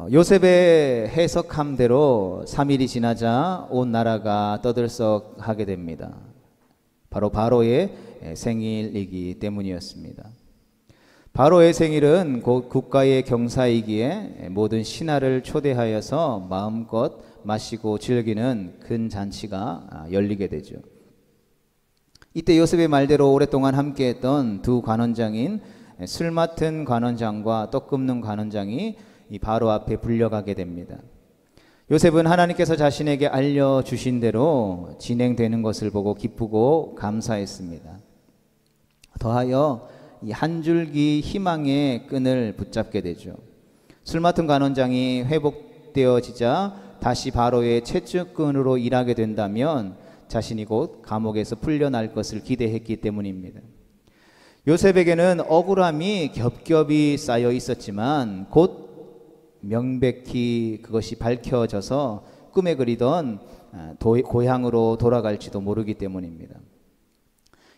요셉의 해석함대로 3일이 지나자 온 나라가 떠들썩하게 됩니다. 바로 바로의 생일이기 때문이었습니다. 바로의 생일은 곧 국가의 경사이기에 모든 신하를 초대하여서 마음껏 마시고 즐기는 큰 잔치가 열리게 되죠. 이때 요셉의 말대로 오랫동안 함께했던 두 관원장인 술 맡은 관원장과 떡 굽는 관원장이 이 바로 앞에 불려가게 됩니다. 요셉은 하나님께서 자신에게 알려주신 대로 진행되는 것을 보고 기쁘고 감사했습니다. 더하여 이 한 줄기 희망의 끈을 붙잡게 되죠. 술 맡은 관원장이 회복되어지자 다시 바로의 채찍꾼으로 일하게 된다면 자신이 곧 감옥에서 풀려날 것을 기대했기 때문입니다. 요셉에게는 억울함이 겹겹이 쌓여 있었지만 곧 명백히 그것이 밝혀져서 꿈에 그리던 고향으로 돌아갈지도 모르기 때문입니다.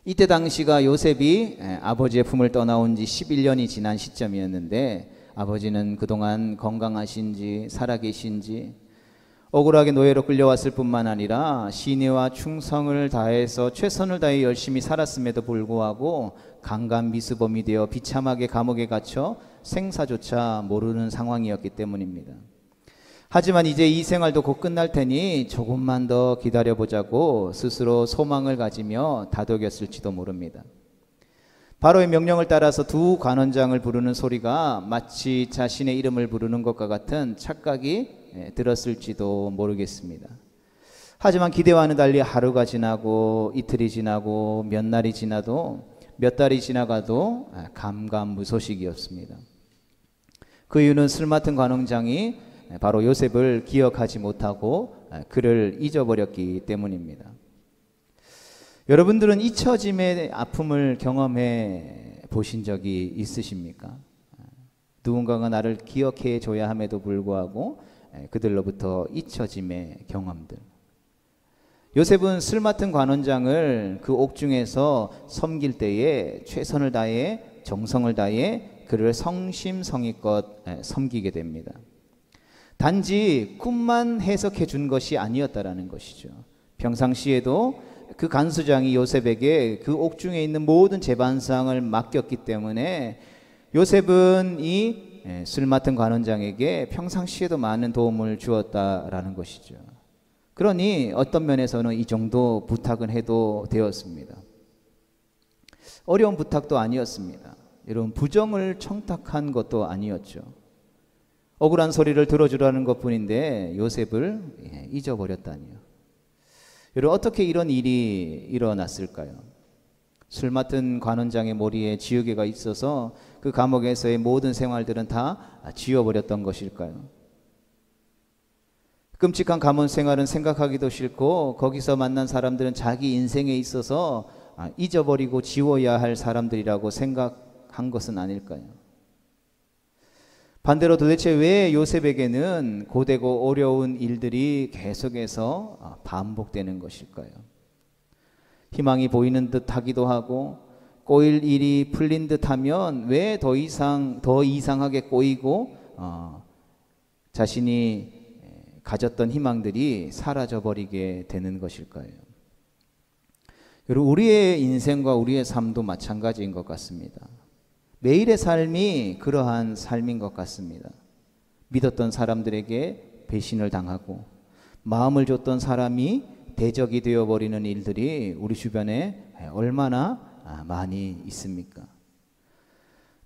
이때 당시가 요셉이 아버지의 품을 떠나온 지 11년이 지난 시점이었는데 아버지는 그동안 건강하신지 살아계신지 억울하게 노예로 끌려왔을 뿐만 아니라 신의와 충성을 다해서 최선을 다해 열심히 살았음에도 불구하고 강간미수범이 되어 비참하게 감옥에 갇혀 생사조차 모르는 상황이었기 때문입니다. 하지만 이제 이 생활도 곧 끝날 테니 조금만 더 기다려보자고 스스로 소망을 가지며 다독였을지도 모릅니다. 바로의 명령을 따라서 두 관원장을 부르는 소리가 마치 자신의 이름을 부르는 것과 같은 착각이 들었을지도 모르겠습니다. 하지만 기대와는 달리 하루가 지나고 이틀이 지나고 몇 날이 지나도 몇 달이 지나가도 감감무소식이었습니다. 그 이유는 술 맡은 관원장이 바로 요셉을 기억하지 못하고 그를 잊어버렸기 때문입니다. 여러분들은 잊혀짐의 아픔을 경험해 보신 적이 있으십니까? 누군가가 나를 기억해 줘야 함에도 불구하고 그들로부터 잊혀짐의 경험들. 요셉은 술 맡은 관원장을 그 옥중에서 섬길 때에 최선을 다해 정성을 다해 그를 성심성의껏 섬기게 됩니다. 단지 꿈만 해석해 준 것이 아니었다라는 것이죠. 평상시에도 그 간수장이 요셉에게 그 옥중에 있는 모든 재반상을 맡겼기 때문에 요셉은 이 술 맡은 관원장에게 평상시에도 많은 도움을 주었다라는 것이죠. 그러니 어떤 면에서는 이 정도 부탁은 해도 되었습니다. 어려운 부탁도 아니었습니다. 여러분, 부정을 청탁한 것도 아니었죠. 억울한 소리를 들어주라는 것뿐인데 요셉을 잊어버렸다니요. 여러분, 어떻게 이런 일이 일어났을까요? 술 맡은 관원장의 머리에 지우개가 있어서 그 감옥에서의 모든 생활들은 다 지워버렸던 것일까요? 끔찍한 감옥 생활은 생각하기도 싫고 거기서 만난 사람들은 자기 인생에 있어서 잊어버리고 지워야 할 사람들이라고 생각한 것은 아닐까요? 반대로 도대체 왜 요셉에게는 고되고 어려운 일들이 계속해서 반복되는 것일까요? 희망이 보이는 듯 하기도 하고 꼬일 일이 풀린 듯 하면 왜 더 이상하게 꼬이고 자신이 가졌던 희망들이 사라져버리게 되는 것일까요? 여러분, 우리의 인생과 우리의 삶도 마찬가지인 것 같습니다. 매일의 삶이 그러한 삶인 것 같습니다. 믿었던 사람들에게 배신을 당하고 마음을 줬던 사람이 대적이 되어버리는 일들이 우리 주변에 얼마나 많이 있습니까?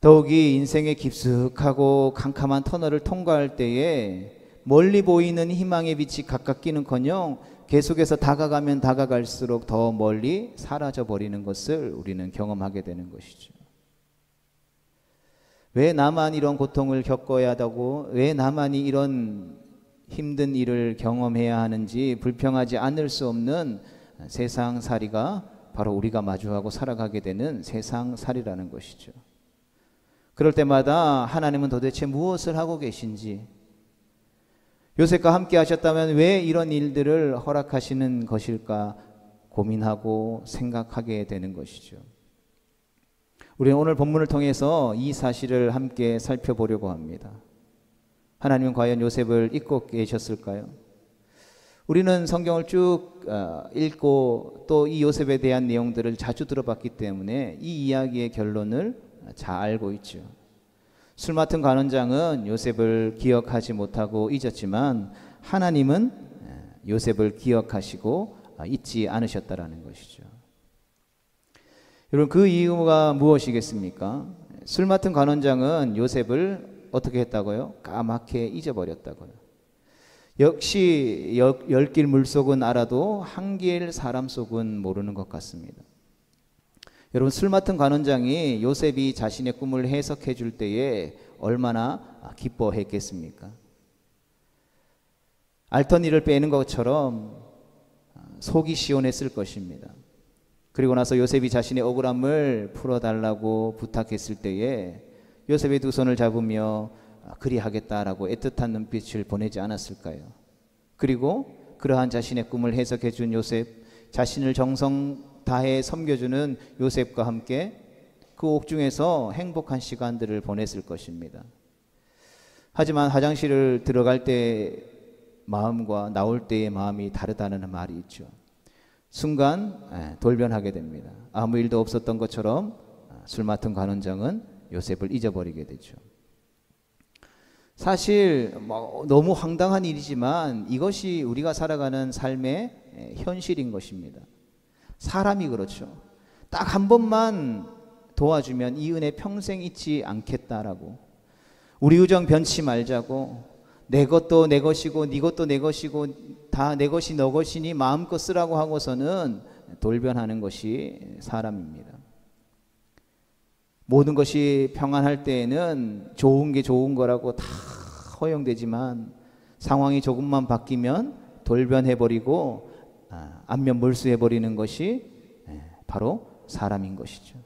더욱이 인생의 깊숙하고 캄캄한 터널을 통과할 때에 멀리 보이는 희망의 빛이 가깝기는커녕 계속해서 다가가면 다가갈수록 더 멀리 사라져버리는 것을 우리는 경험하게 되는 것이죠. 왜 나만 이런 고통을 겪어야 하고 왜 나만이 이런 힘든 일을 경험해야 하는지 불평하지 않을 수 없는 세상살이가 바로 우리가 마주하고 살아가게 되는 세상살이라는 것이죠. 그럴 때마다 하나님은 도대체 무엇을 하고 계신지, 요셉과 함께 하셨다면 왜 이런 일들을 허락하시는 것일까 고민하고 생각하게 되는 것이죠. 우리는 오늘 본문을 통해서 이 사실을 함께 살펴보려고 합니다. 하나님은 과연 요셉을 잊고 계셨을까요? 우리는 성경을 쭉 읽고 또 이 요셉에 대한 내용들을 자주 들어봤기 때문에 이 이야기의 결론을 잘 알고 있죠. 술 맡은 관원장은 요셉을 기억하지 못하고 잊었지만 하나님은 요셉을 기억하시고 잊지 않으셨다라는 것이죠. 여러분, 그 이유가 무엇이겠습니까? 술 맡은 관원장은 요셉을 어떻게 했다고요? 까맣게 잊어버렸다고요. 역시 열 길 물속은 알아도 한 길 사람 속은 모르는 것 같습니다. 여러분, 술 맡은 관원장이 요셉이 자신의 꿈을 해석해 줄 때에 얼마나 기뻐했겠습니까? 알턴이를 빼는 것처럼 속이 시원했을 것입니다. 그리고 나서 요셉이 자신의 억울함을 풀어달라고 부탁했을 때에 요셉의 두 손을 잡으며 그리하겠다라고 애틋한 눈빛을 보내지 않았을까요? 그리고 그러한 자신의 꿈을 해석해 준 요셉, 자신을 정성 다해 섬겨주는 요셉과 함께 그 옥중에서 행복한 시간들을 보냈을 것입니다. 하지만 화장실을 들어갈 때 마음과 나올 때의 마음이 다르다는 말이 있죠. 순간 돌변하게 됩니다. 아무 일도 없었던 것처럼 술 맡은 관원장은 요셉을 잊어버리게 되죠. 사실 너무 황당한 일이지만 이것이 우리가 살아가는 삶의 현실인 것입니다. 사람이 그렇죠. 딱 한 번만 도와주면 이 은혜 평생 잊지 않겠다라고, 우리 우정 변치 말자고, 내 것도 내 것이고 네 것도 내 것이고 다 내 것이 너 것이니 마음껏 쓰라고 하고서는 돌변하는 것이 사람입니다. 모든 것이 평안할 때에는 좋은 게 좋은 거라고 다 허용되지만 상황이 조금만 바뀌면 돌변해버리고 안면 몰수해버리는 것이 바로 사람인 것이죠.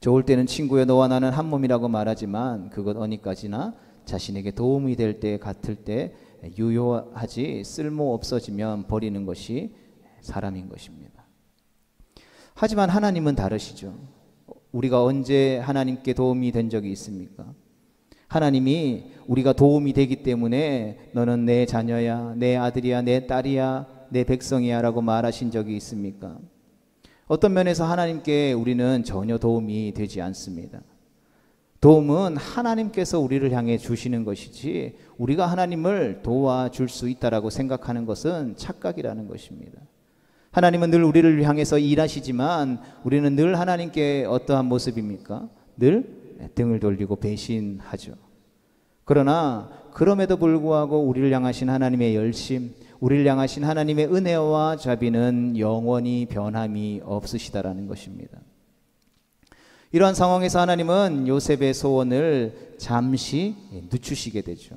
좋을 때는 친구여 너와 나는 한 몸이라고 말하지만 그것 어디까지나 자신에게 도움이 될 때 같을 때 유효하지 쓸모 없어지면 버리는 것이 사람인 것입니다. 하지만 하나님은 다르시죠. 우리가 언제 하나님께 도움이 된 적이 있습니까? 하나님이 우리가 도움이 되기 때문에 너는 내 자녀야, 내 아들이야, 내 딸이야, 내 백성이야 라고 말하신 적이 있습니까? 어떤 면에서 하나님께 우리는 전혀 도움이 되지 않습니다. 도움은 하나님께서 우리를 향해 주시는 것이지 우리가 하나님을 도와줄 수 있다라고 생각하는 것은 착각이라는 것입니다. 하나님은 늘 우리를 향해서 일하시지만 우리는 늘 하나님께 어떠한 모습입니까? 늘 등을 돌리고 배신하죠. 그러나 그럼에도 불구하고 우리를 향하신 하나님의 열심, 우리를 향하신 하나님의 은혜와 자비는 영원히 변함이 없으시다라는 것입니다. 이러한 상황에서 하나님은 요셉의 소원을 잠시 늦추시게 되죠.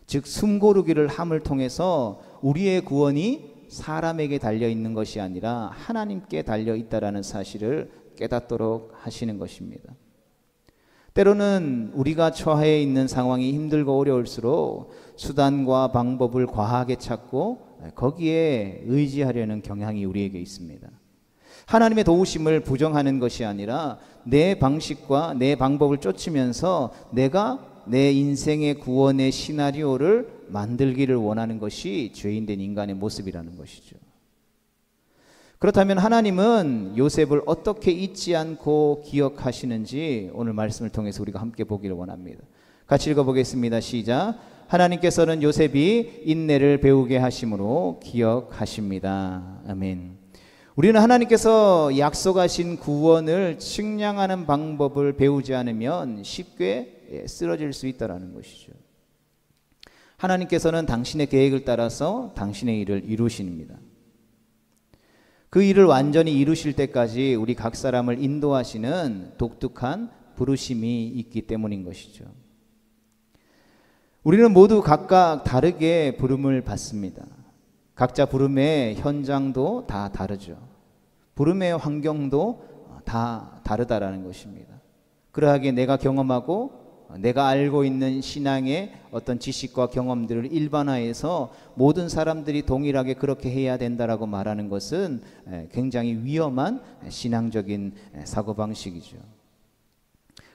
즉 숨고르기를 함을 통해서 우리의 구원이 사람에게 달려있는 것이 아니라 하나님께 달려있다라는 사실을 깨닫도록 하시는 것입니다. 때로는 우리가 처해 있는 상황이 힘들고 어려울수록 수단과 방법을 과하게 찾고 거기에 의지하려는 경향이 우리에게 있습니다. 하나님의 도우심을 부정하는 것이 아니라 내 방식과 내 방법을 쫓으면서 내가 내 인생의 구원의 시나리오를 만들기를 원하는 것이 죄인된 인간의 모습이라는 것이죠. 그렇다면 하나님은 요셉을 어떻게 잊지 않고 기억하시는지 오늘 말씀을 통해서 우리가 함께 보기를 원합니다. 같이 읽어보겠습니다. 시작. 하나님께서는 요셉이 인내를 배우게 하심으로 기억하십니다. 아멘. 우리는 하나님께서 약속하신 구원을 측량하는 방법을 배우지 않으면 쉽게 쓰러질 수 있다는 것이죠. 하나님께서는 당신의 계획을 따라서 당신의 일을 이루십니다. 그 일을 완전히 이루실 때까지 우리 각 사람을 인도하시는 독특한 부르심이 있기 때문인 것이죠. 우리는 모두 각각 다르게 부름을 받습니다. 각자 부름의 현장도 다 다르죠. 부름의 환경도 다 다르다라는 것입니다. 그러하기에 내가 경험하고 내가 알고 있는 신앙의 어떤 지식과 경험들을 일반화해서 모든 사람들이 동일하게 그렇게 해야 된다라고 말하는 것은 굉장히 위험한 신앙적인 사고방식이죠.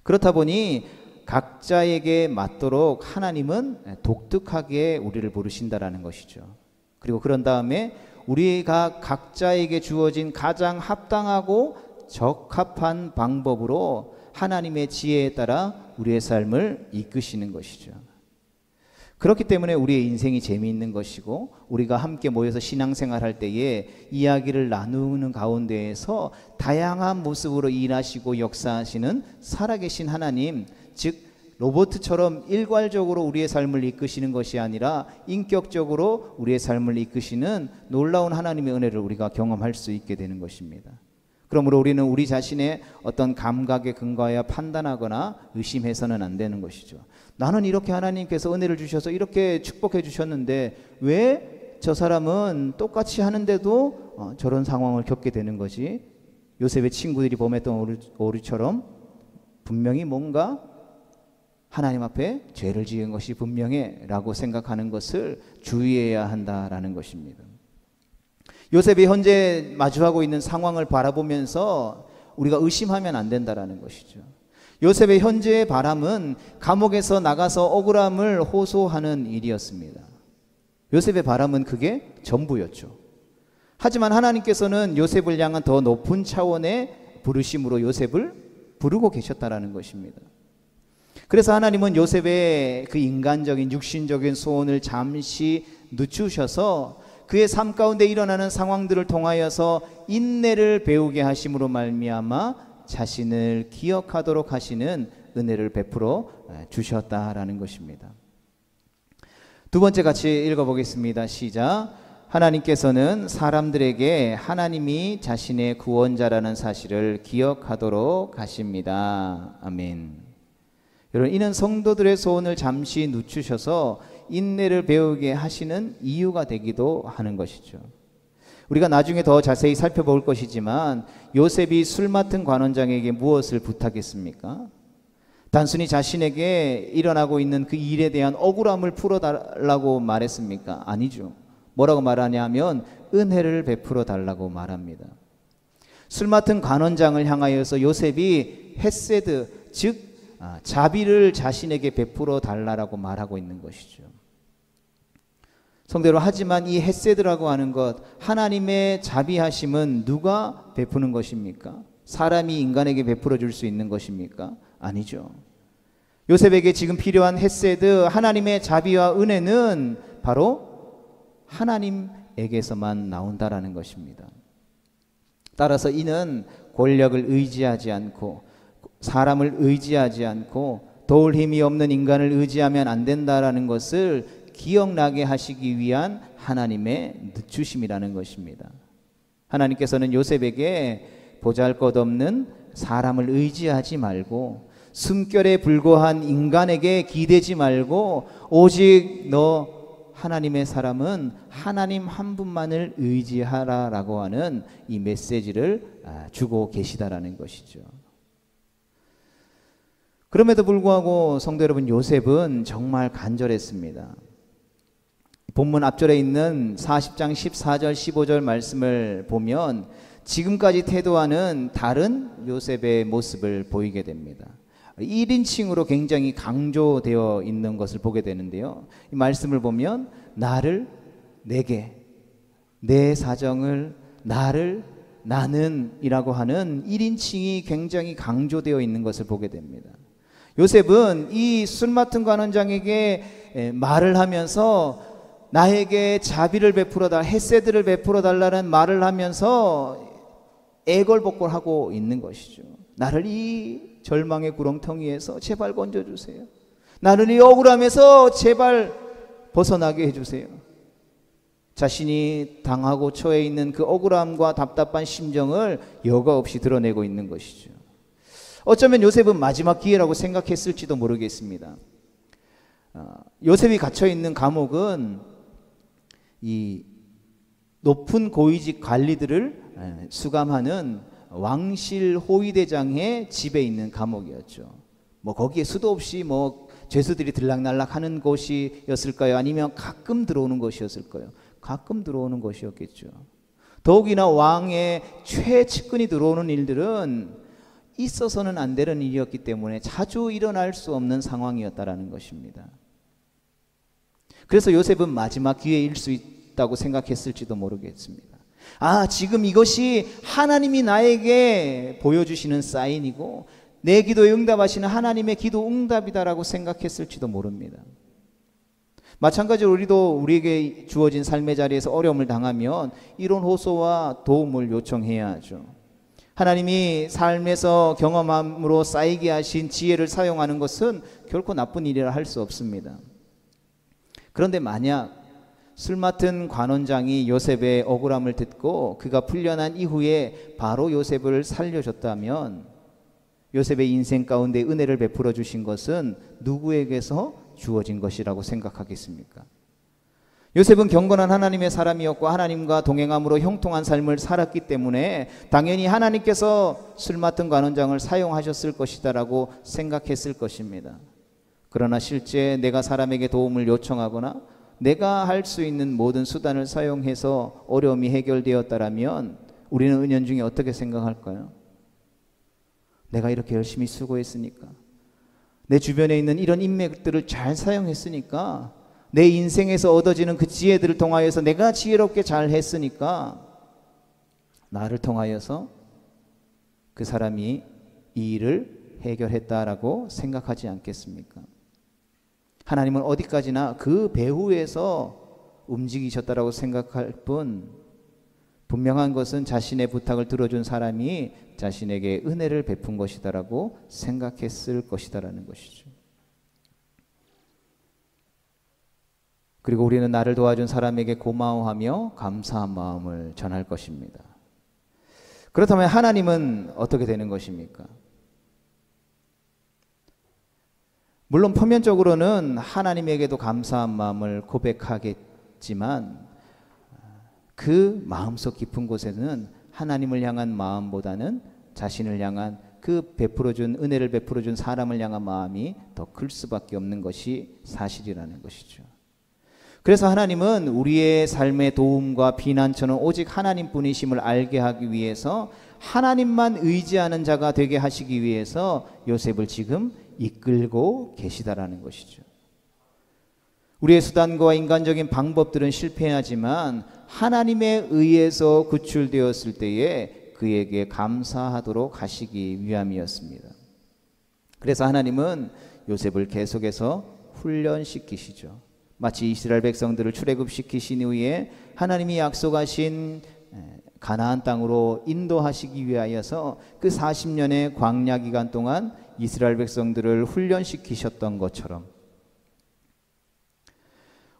그렇다 보니 각자에게 맞도록 하나님은 독특하게 우리를 부르신다라는 것이죠. 그리고 그런 다음에 우리가 각자에게 주어진 가장 합당하고 적합한 방법으로 하나님의 지혜에 따라 우리의 삶을 이끄시는 것이죠. 그렇기 때문에 우리의 인생이 재미있는 것이고, 우리가 함께 모여서 신앙생활 할 때에 이야기를 나누는 가운데에서 다양한 모습으로 일하시고 역사하시는 살아계신 하나님, 즉 로봇처럼 일괄적으로 우리의 삶을 이끄시는 것이 아니라 인격적으로 우리의 삶을 이끄시는 놀라운 하나님의 은혜를 우리가 경험할 수 있게 되는 것입니다. 그러므로 우리는 우리 자신의 어떤 감각에 근거하여 판단하거나 의심해서는 안 되는 것이죠. 나는 이렇게 하나님께서 은혜를 주셔서 이렇게 축복해 주셨는데 왜 저 사람은 똑같이 하는데도 저런 상황을 겪게 되는 거지? 요셉의 친구들이 범했던 오류처럼 분명히 뭔가 하나님 앞에 죄를 지은 것이 분명해 라고 생각하는 것을 주의해야 한다라는 것입니다. 요셉이 현재 마주하고 있는 상황을 바라보면서 우리가 의심하면 안 된다라는 것이죠. 요셉의 현재의 바람은 감옥에서 나가서 억울함을 호소하는 일이었습니다. 요셉의 바람은 그게 전부였죠. 하지만 하나님께서는 요셉을 향한 더 높은 차원의 부르심으로 요셉을 부르고 계셨다라는 것입니다. 그래서 하나님은 요셉의 그 인간적인 육신적인 소원을 잠시 늦추셔서 그의 삶 가운데 일어나는 상황들을 통하여서 인내를 배우게 하심으로 말미암아 자신을 기억하도록 하시는 은혜를 베풀어 주셨다라는 것입니다. 두 번째 같이 읽어보겠습니다. 시작. 하나님께서는 사람들에게 하나님이 자신의 구원자라는 사실을 기억하도록 하십니다. 아멘. 여러분, 이는 성도들의 소원을 잠시 늦추셔서 인내를 배우게 하시는 이유가 되기도 하는 것이죠. 우리가 나중에 더 자세히 살펴볼 것이지만 요셉이 술 맡은 관원장에게 무엇을 부탁했습니까? 단순히 자신에게 일어나고 있는 그 일에 대한 억울함을 풀어달라고 말했습니까? 아니죠. 뭐라고 말하냐면 은혜를 베풀어 달라고 말합니다. 술 맡은 관원장을 향하여서 요셉이 헤세드, 즉 자비를 자신에게 베풀어 달라고 말하고 있는 것이죠. 성대로, 하지만 이 헤세드라고 하는 것, 하나님의 자비하심은 누가 베푸는 것입니까? 사람이 인간에게 베풀어 줄 수 있는 것입니까? 아니죠. 요셉에게 지금 필요한 헤세드, 하나님의 자비와 은혜는 바로 하나님에게서만 나온다라는 것입니다. 따라서 이는 권력을 의지하지 않고 사람을 의지하지 않고 도울 힘이 없는 인간을 의지하면 안 된다라는 것을 기억나게 하시기 위한 하나님의 늦추심이라는 것입니다. 하나님께서는 요셉에게 보잘것없는 사람을 의지하지 말고 숨결에 불과한 인간에게 기대지 말고 오직 너 하나님의 사람은 하나님 한 분만을 의지하라라고 하는 이 메시지를 주고 계시다라는 것이죠. 그럼에도 불구하고 성도 여러분, 요셉은 정말 간절했습니다. 본문 앞절에 있는 40장 14절 15절 말씀을 보면 지금까지 태도와는 다른 요셉의 모습을 보이게 됩니다. 1인칭으로 굉장히 강조되어 있는 것을 보게 되는데요. 이 말씀을 보면 나를, 내게, 내 사정을, 나를, 나는 이라고 하는 1인칭이 굉장히 강조되어 있는 것을 보게 됩니다. 요셉은 이 술 맡은 관원장에게 말을 하면서 나에게 자비를 베풀어 달라, 헤세드를 베풀어 달라는 말을 하면서 애걸복걸하고 있는 것이죠. 나를 이 절망의 구렁텅이에서 제발 건져주세요. 나를 이 억울함에서 제발 벗어나게 해주세요. 자신이 당하고 처해 있는 그 억울함과 답답한 심정을 여과 없이 드러내고 있는 것이죠. 어쩌면 요셉은 마지막 기회라고 생각했을지도 모르겠습니다. 요셉이 갇혀있는 감옥은 이 높은 고위직 관리들을 수감하는 왕실 호위대장의 집에 있는 감옥이었죠. 뭐 거기에 수도 없이 뭐 죄수들이 들락날락 하는 곳이었을까요? 아니면 가끔 들어오는 것이었을까요? 가끔 들어오는 것이었겠죠. 더욱이나 왕의 최측근이 들어오는 일들은 있어서는 안 되는 일이었기 때문에 자주 일어날 수 없는 상황이었다라는 것입니다. 그래서 요셉은 마지막 기회일 수 있다고 생각했을지도 모르겠습니다. 지금 이것이 하나님이 나에게 보여주시는 사인이고 내 기도에 응답하시는 하나님의 기도 응답이다라고 생각했을지도 모릅니다. 마찬가지로 우리에게 주어진 삶의 자리에서 어려움을 당하면 이런 호소와 도움을 요청해야 하죠. 하나님이 삶에서 경험함으로 쌓이게 하신 지혜를 사용하는 것은 결코 나쁜 일이라 할 수 없습니다. 그런데 만약 술 맡은 관원장이 요셉의 억울함을 듣고 그가 풀려난 이후에 바로 요셉을 살려줬다면 요셉의 인생 가운데 은혜를 베풀어 주신 것은 누구에게서 주어진 것이라고 생각하겠습니까? 요셉은 경건한 하나님의 사람이었고 하나님과 동행함으로 형통한 삶을 살았기 때문에 당연히 하나님께서 술 맡은 관원장을 사용하셨을 것이다라고 생각했을 것입니다. 그러나 실제 내가 사람에게 도움을 요청하거나 내가 할 수 있는 모든 수단을 사용해서 어려움이 해결되었다라면 우리는 은연중에 어떻게 생각할까요? 내가 이렇게 열심히 수고했으니까, 내 주변에 있는 이런 인맥들을 잘 사용했으니까, 내 인생에서 얻어지는 그 지혜들을 통하여서 내가 지혜롭게 잘 했으니까 나를 통하여서 그 사람이 이 일을 해결했다라고 생각하지 않겠습니까? 하나님은 어디까지나 그 배후에서 움직이셨다라고 생각할 뿐, 분명한 것은 자신의 부탁을 들어준 사람이 자신에게 은혜를 베푼 것이다라고 생각했을 것이다라는 것이죠. 그리고 우리는 나를 도와준 사람에게 고마워하며 감사한 마음을 전할 것입니다. 그렇다면 하나님은 어떻게 되는 것입니까? 물론 표면적으로는 하나님에게도 감사한 마음을 고백하겠지만 그 마음속 깊은 곳에는 하나님을 향한 마음보다는 자신을 향한 그 베풀어준 은혜를 베풀어준 사람을 향한 마음이 더 클 수밖에 없는 것이 사실이라는 것이죠. 그래서 하나님은 우리의 삶의 도움과 피난처는 오직 하나님뿐이심을 알게 하기 위해서 하나님만 의지하는 자가 되게 하시기 위해서 요셉을 지금 이끌고 계시다라는 것이죠. 우리의 수단과 인간적인 방법들은 실패하지만 하나님에 의해서 구출되었을 때에 그에게 감사하도록 하시기 위함이었습니다. 그래서 하나님은 요셉을 계속해서 훈련시키시죠. 마치 이스라엘 백성들을 출애굽시키신 후에 하나님이 약속하신 가나안 땅으로 인도하시기 위하여서 그 40년의 광야 기간 동안 이스라엘 백성들을 훈련시키셨던 것처럼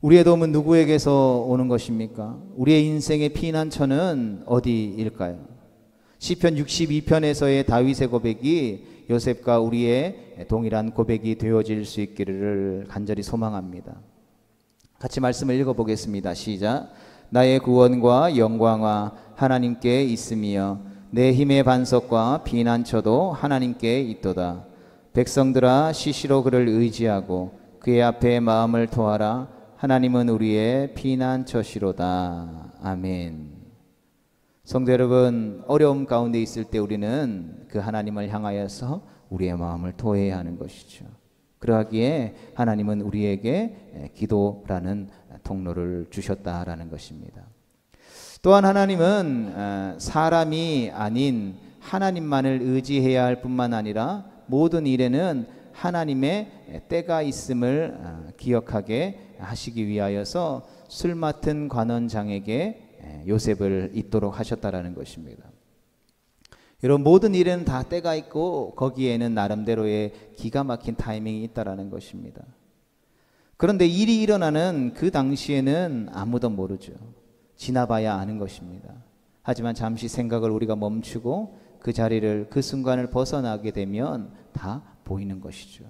우리의 도움은 누구에게서 오는 것입니까? 우리의 인생의 피난처는 어디일까요? 시편 62편에서의 다윗의 고백이 요셉과 우리의 동일한 고백이 되어질 수 있기를 간절히 소망합니다. 같이 말씀을 읽어보겠습니다. 시작. 나의 구원과 영광과 하나님께 있으며 내 힘의 반석과 피난처도 하나님께 있도다. 백성들아 시시로 그를 의지하고 그의 앞에 마음을 토하라. 하나님은 우리의 피난처시로다. 아멘. 성도 여러분, 어려움 가운데 있을 때 우리는 그 하나님을 향하여서 우리의 마음을 토해야 하는 것이죠. 그러하기에 하나님은 우리에게 기도라는 통로를 주셨다라는 것입니다. 또한 하나님은 사람이 아닌 하나님만을 의지해야 할 뿐만 아니라 모든 일에는 하나님의 때가 있음을 기억하게 하시기 위하여서 술 맡은 관원장에게 요셉을 잇도록 하셨다라는 것입니다. 여러분, 모든 일에는 다 때가 있고 거기에는 나름대로의 기가 막힌 타이밍이 있다라는 것입니다. 그런데 일이 일어나는 그 당시에는 아무도 모르죠. 지나봐야 아는 것입니다. 하지만 잠시 생각을 우리가 멈추고 그 자리를, 그 순간을 벗어나게 되면 다 보이는 것이죠.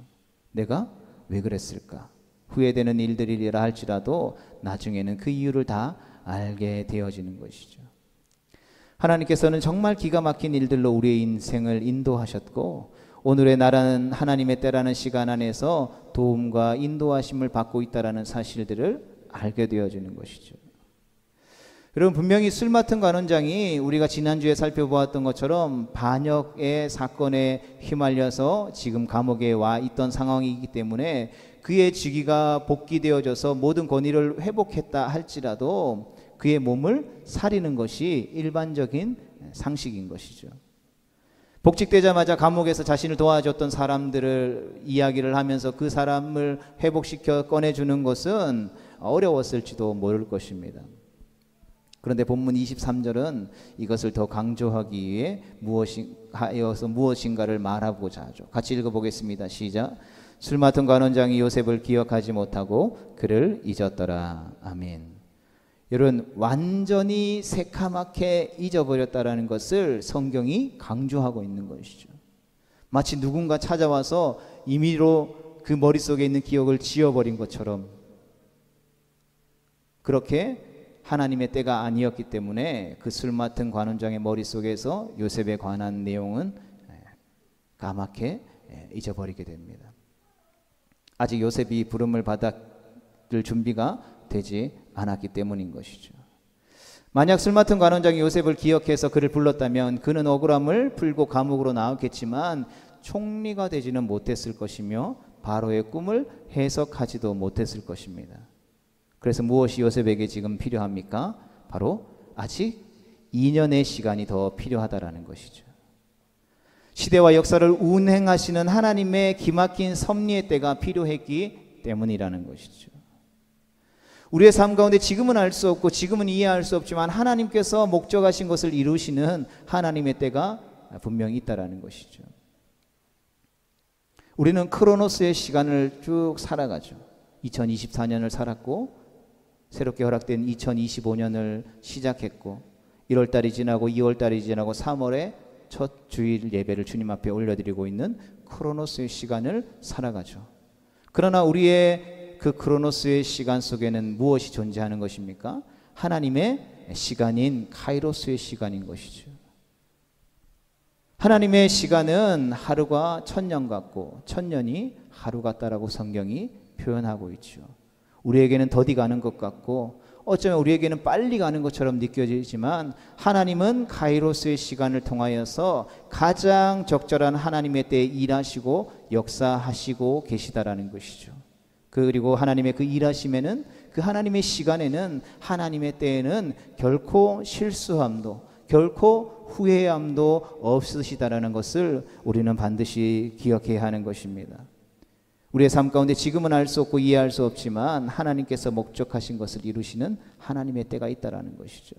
내가 왜 그랬을까? 후회되는 일들이라 할지라도 나중에는 그 이유를 다 알게 되어지는 것이죠. 하나님께서는 정말 기가 막힌 일들로 우리의 인생을 인도하셨고 오늘의 나라는 하나님의 때라는 시간 안에서 도움과 인도하심을 받고 있다는 사실들을 알게 되어지는 것이죠. 여러분, 분명히 술 맡은 관원장이 우리가 지난주에 살펴보았던 것처럼 반역의 사건에 휘말려서 지금 감옥에 와 있던 상황이기 때문에 그의 직위가 복귀되어져서 모든 권위를 회복했다 할지라도 그의 몸을 사리는 것이 일반적인 상식인 것이죠. 복직되자마자 감옥에서 자신을 도와줬던 사람들을 이야기를 하면서 그 사람을 회복시켜 꺼내주는 것은 어려웠을지도 모를 것입니다. 그런데 본문 23절은 이것을 더 강조하기 위해 무엇인가를 말하고자 하죠. 같이 읽어보겠습니다. 시작. 술 맡은 관원장이 요셉을 기억하지 못하고 그를 잊었더라. 아멘. 여러분, 완전히 새카맣게 잊어버렸다라는 것을 성경이 강조하고 있는 것이죠. 마치 누군가 찾아와서 임의로 그 머릿속에 있는 기억을 지워버린 것처럼, 그렇게 하나님의 때가 아니었기 때문에 그 술 맡은 관원장의 머릿속에서 요셉에 관한 내용은 까맣게 잊어버리게 됩니다. 아직 요셉이 부름을 받을 준비가 되지 않았기 때문인 것이죠. 만약 술 맡은 관원장이 요셉을 기억해서 그를 불렀다면 그는 억울함을 풀고 감옥으로 나왔겠지만 총리가 되지는 못했을 것이며 바로의 꿈을 해석하지도 못했을 것입니다. 그래서 무엇이 요셉에게 지금 필요합니까? 바로 아직 2년의 시간이 더 필요하다라는 것이죠. 시대와 역사를 운행하시는 하나님의 기막힌 섭리의 때가 필요했기 때문이라는 것이죠. 우리의 삶 가운데 지금은 알 수 없고 지금은 이해할 수 없지만 하나님께서 목적하신 것을 이루시는 하나님의 때가 분명히 있다라는 것이죠. 우리는 크로노스의 시간을 쭉 살아가죠. 2024년을 살았고 새롭게 허락된 2025년을 시작했고 1월달이 지나고 2월달이 지나고 3월에 첫 주일 예배를 주님 앞에 올려드리고 있는 크로노스의 시간을 살아가죠. 그러나 우리의 그 크로노스의 시간 속에는 무엇이 존재하는 것입니까? 하나님의 시간인 카이로스의 시간인 것이죠. 하나님의 시간은 하루가 1000년 같고 1000년이 하루 같다라고 성경이 표현하고 있죠. 우리에게는 더디 가는 것 같고 어쩌면 우리에게는 빨리 가는 것처럼 느껴지지만 하나님은 카이로스의 시간을 통하여서 가장 적절한 하나님의 때에 일하시고 역사하시고 계시다라는 것이죠. 그리고 하나님의 그 일하심에는, 그 하나님의 시간에는, 하나님의 때에는 결코 실수함도 결코 후회함도 없으시다라는 것을 우리는 반드시 기억해야 하는 것입니다. 우리의 삶 가운데 지금은 알 수 없고 이해할 수 없지만 하나님께서 목적하신 것을 이루시는 하나님의 때가 있다라는 것이죠.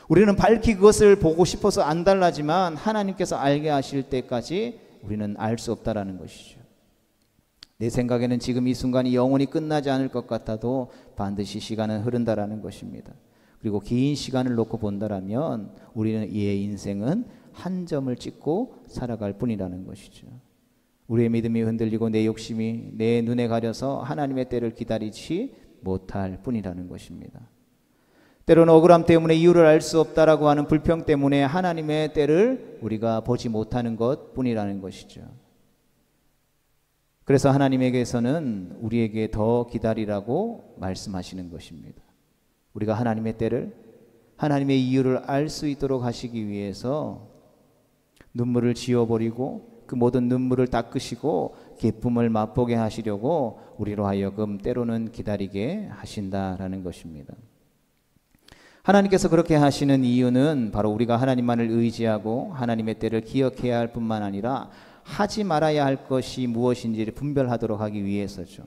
우리는 밝히 그것을 보고 싶어서 안달나지만 하나님께서 알게 하실 때까지 우리는 알 수 없다라는 것이죠. 내 생각에는 지금 이 순간이 영원히 끝나지 않을 것 같아도 반드시 시간은 흐른다라는 것입니다. 그리고 긴 시간을 놓고 본다라면 우리는 이의 인생은 한 점을 찍고 살아갈 뿐이라는 것이죠. 우리의 믿음이 흔들리고 내 욕심이 내 눈에 가려서 하나님의 때를 기다리지 못할 뿐이라는 것입니다. 때로는 억울함 때문에 이유를 알 수 없다라고 하는 불평 때문에 하나님의 때를 우리가 보지 못하는 것 뿐이라는 것이죠. 그래서 하나님에게서는 우리에게 더 기다리라고 말씀하시는 것입니다. 우리가 하나님의 때를, 하나님의 이유를 알 수 있도록 하시기 위해서 눈물을 지워버리고 그 모든 눈물을 닦으시고 기쁨을 맛보게 하시려고 우리로 하여금 때로는 기다리게 하신다라는 것입니다. 하나님께서 그렇게 하시는 이유는 바로 우리가 하나님만을 의지하고 하나님의 때를 기억해야 할 뿐만 아니라 하지 말아야 할 것이 무엇인지를 분별하도록 하기 위해서죠.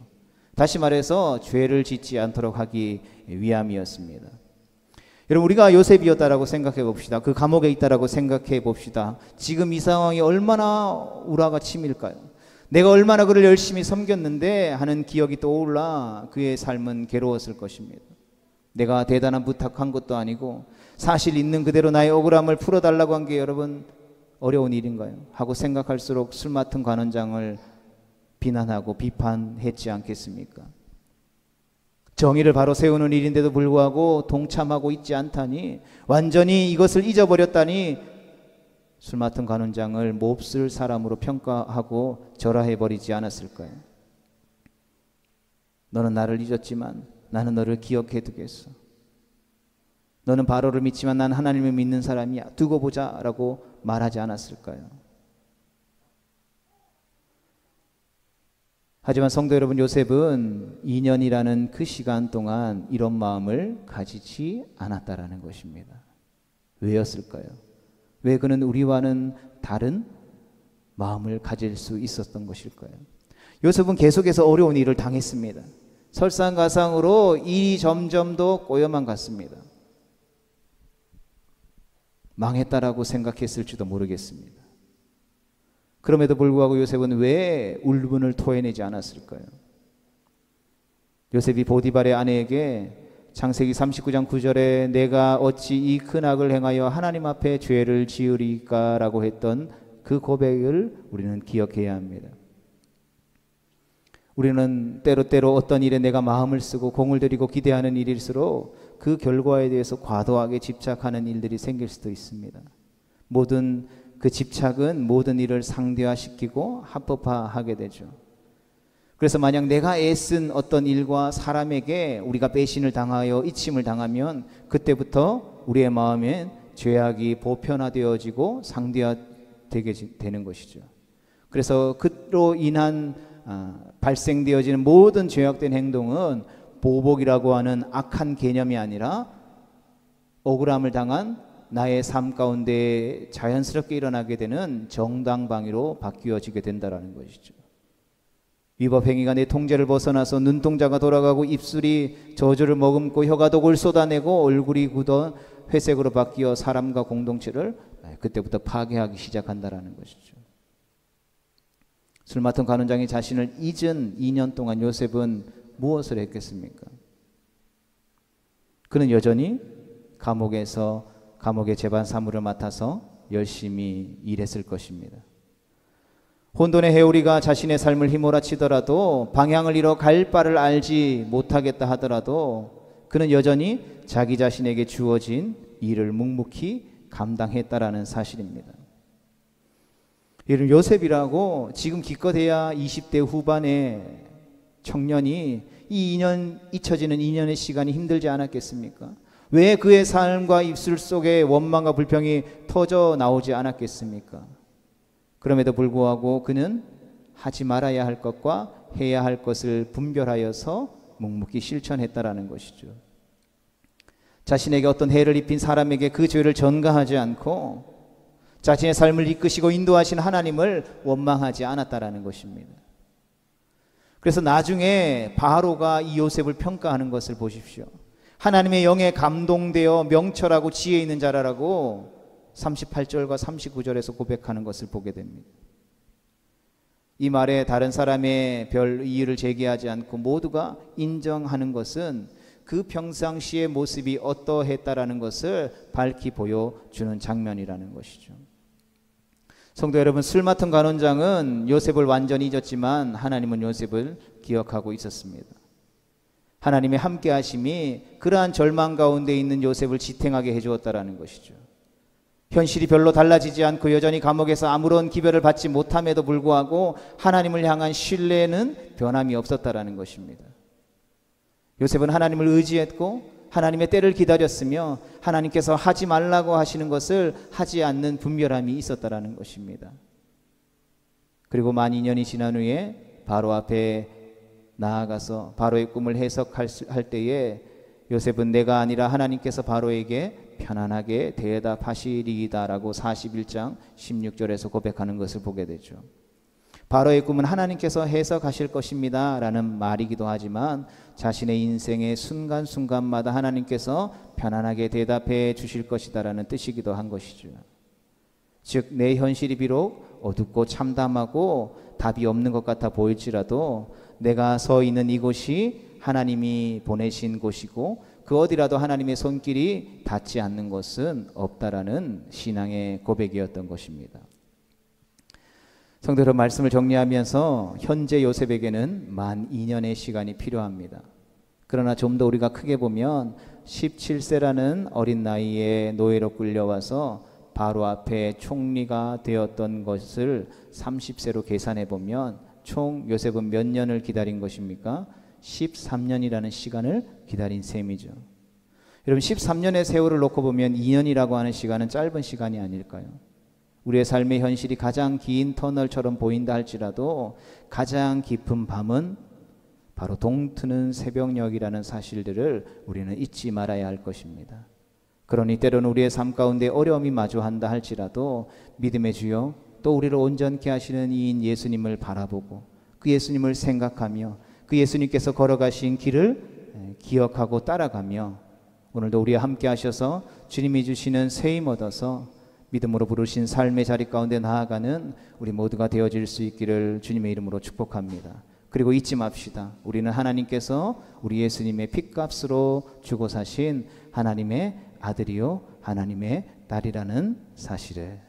다시 말해서 죄를 짓지 않도록 하기 위함이었습니다. 여러분, 우리가 요셉이었다라고 생각해 봅시다. 그 감옥에 있다라고 생각해 봅시다. 지금 이 상황이 얼마나 우라가 치밀까요? 내가 얼마나 그를 열심히 섬겼는데 하는 기억이 떠올라 그의 삶은 괴로웠을 것입니다. 내가 대단한 부탁한 것도 아니고 사실 있는 그대로 나의 억울함을 풀어달라고 한 게 여러분 어려운 일인가요? 하고 생각할수록 술 맡은 관원장을 비난하고 비판했지 않겠습니까? 정의를 바로 세우는 일인데도 불구하고 동참하고 있지 않다니, 완전히 이것을 잊어버렸다니 술 맡은 관원장을 몹쓸 사람으로 평가하고 절하해버리지 않았을까요? 너는 나를 잊었지만 나는 너를 기억해 두겠어. 너는 바로를 믿지만 난 하나님을 믿는 사람이야. 두고 보자 라고 말하지 않았을까요? 하지만 성도 여러분, 요셉은 2년이라는 그 시간 동안 이런 마음을 가지지 않았다라는 것입니다. 왜였을까요? 왜 그는 우리와는 다른 마음을 가질 수 있었던 것일까요? 요셉은 계속해서 어려운 일을 당했습니다. 설상가상으로 일이 점점 더 꼬여만 갔습니다. 망했다라고 생각했을지도 모르겠습니다. 그럼에도 불구하고 요셉은 왜 울분을 토해내지 않았을까요? 요셉이 보디발의 아내에게 창세기 39장 9절에 내가 어찌 이 큰 악을 행하여 하나님 앞에 죄를 지으리까 라고 했던 그 고백을 우리는 기억해야 합니다. 우리는 때로때로 어떤 일에 내가 마음을 쓰고 공을 들이고 기대하는 일일수록 그 결과에 대해서 과도하게 집착하는 일들이 생길 수도 있습니다. 모든 그 집착은 모든 일을 상대화시키고 합법화하게 되죠. 그래서 만약 내가 애쓴 어떤 일과 사람에게 우리가 배신을 당하여 잊힘을 당하면 그때부터 우리의 마음엔 죄악이 보편화되어지고 상대화되게 되는 것이죠. 그래서 그로 인한 발생되어지는 모든 죄악된 행동은 보복이라고 하는 악한 개념이 아니라 억울함을 당한 나의 삶 가운데 자연스럽게 일어나게 되는 정당방위로 바뀌어지게 된다는 것이죠. 위법행위가 내 통제를 벗어나서 눈동자가 돌아가고 입술이 저주를 머금고 혀가 독을 쏟아내고 얼굴이 굳어 회색으로 바뀌어 사람과 공동체를 그때부터 파괴하기 시작한다는 것이죠. 술 맡은 간원장이 자신을 잊은 2년 동안 요셉은 무엇을 했겠습니까? 그는 여전히 감옥의 재반 사무를 맡아서 열심히 일했을 것입니다. 혼돈의 해오리가 자신의 삶을 휘몰아치더라도 방향을 잃어 갈 바를 알지 못하겠다 하더라도 그는 여전히 자기 자신에게 주어진 일을 묵묵히 감당했다라는 사실입니다. 이런 요셉이라고 지금 기껏해야 20대 후반의 청년이 이 2년 잊혀지는 2년의 시간이 힘들지 않았겠습니까? 왜 그의 삶과 입술 속에 원망과 불평이 터져 나오지 않았겠습니까? 그럼에도 불구하고 그는 하지 말아야 할 것과 해야 할 것을 분별하여서 묵묵히 실천했다라는 것이죠. 자신에게 어떤 해를 입힌 사람에게 그 죄를 전가하지 않고 자신의 삶을 이끄시고 인도하신 하나님을 원망하지 않았다라는 것입니다. 그래서 나중에 바로가 이 요셉을 평가하는 것을 보십시오. 하나님의 영에 감동되어 명철하고 지혜 있는 자라라고 38절과 39절에서 고백하는 것을 보게 됩니다. 이 말에 다른 사람의 별 이유를 제기하지 않고 모두가 인정하는 것은 그 평상시의 모습이 어떠했다라는 것을 밝히 보여주는 장면이라는 것이죠. 성도 여러분, 술 맡은 간원장은 요셉을 완전히 잊었지만 하나님은 요셉을 기억하고 있었습니다. 하나님의 함께 하심이 그러한 절망 가운데 있는 요셉을 지탱하게 해주었다라는 것이죠. 현실이 별로 달라지지 않고 여전히 감옥에서 아무런 기별을 받지 못함에도 불구하고 하나님을 향한 신뢰는 변함이 없었다라는 것입니다. 요셉은 하나님을 의지했고 하나님의 때를 기다렸으며 하나님께서 하지 말라고 하시는 것을 하지 않는 분별함이 있었다라는 것입니다. 그리고 만 2년이 지난 후에 바로 앞에 나아가서 바로의 꿈을 해석할 때에 요셉은 내가 아니라 하나님께서 바로에게 편안하게 대답하시리이다라고 41장 16절에서 고백하는 것을 보게 되죠. 바로의 꿈은 하나님께서 해석하실 것입니다 라는 말이기도 하지만 자신의 인생의 순간순간마다 하나님께서 편안하게 대답해 주실 것이다 라는 뜻이기도 한 것이죠. 즉 내 현실이 비록 어둡고 참담하고 답이 없는 것 같아 보일지라도 내가 서 있는 이곳이 하나님이 보내신 곳이고 그 어디라도 하나님의 손길이 닿지 않는 것은 없다라는 신앙의 고백이었던 것입니다. 성도 여러분, 말씀을 정리하면서 현재 요셉에게는 만 2년의 시간이 필요합니다. 그러나 좀 더 우리가 크게 보면 17세라는 어린 나이에 노예로 끌려와서 바로 앞에 총리가 되었던 것을 30세로 계산해 보면 총 요셉은 몇 년을 기다린 것입니까? 13년이라는 시간을 기다린 셈이죠. 여러분 13년의 세월을 놓고 보면 2년이라고 하는 시간은 짧은 시간이 아닐까요? 우리의 삶의 현실이 가장 긴 터널처럼 보인다 할지라도 가장 깊은 밤은 바로 동트는 새벽녘이라는 사실들을 우리는 잊지 말아야 할 것입니다. 그러니 때로는 우리의 삶 가운데 어려움이 마주한다 할지라도 믿음의 주여 또 우리를 온전케 하시는 이인 예수님을 바라보고 그 예수님을 생각하며 그 예수님께서 걸어가신 길을 기억하고 따라가며 오늘도 우리와 함께 하셔서 주님이 주시는 새 힘 얻어서 믿음으로 부르신 삶의 자리 가운데 나아가는 우리 모두가 되어질 수 있기를 주님의 이름으로 축복합니다. 그리고 잊지 맙시다. 우리는 하나님께서 우리 예수님의 핏값으로 주고 사신 하나님의 아들이요 하나님의 딸이라는 사실을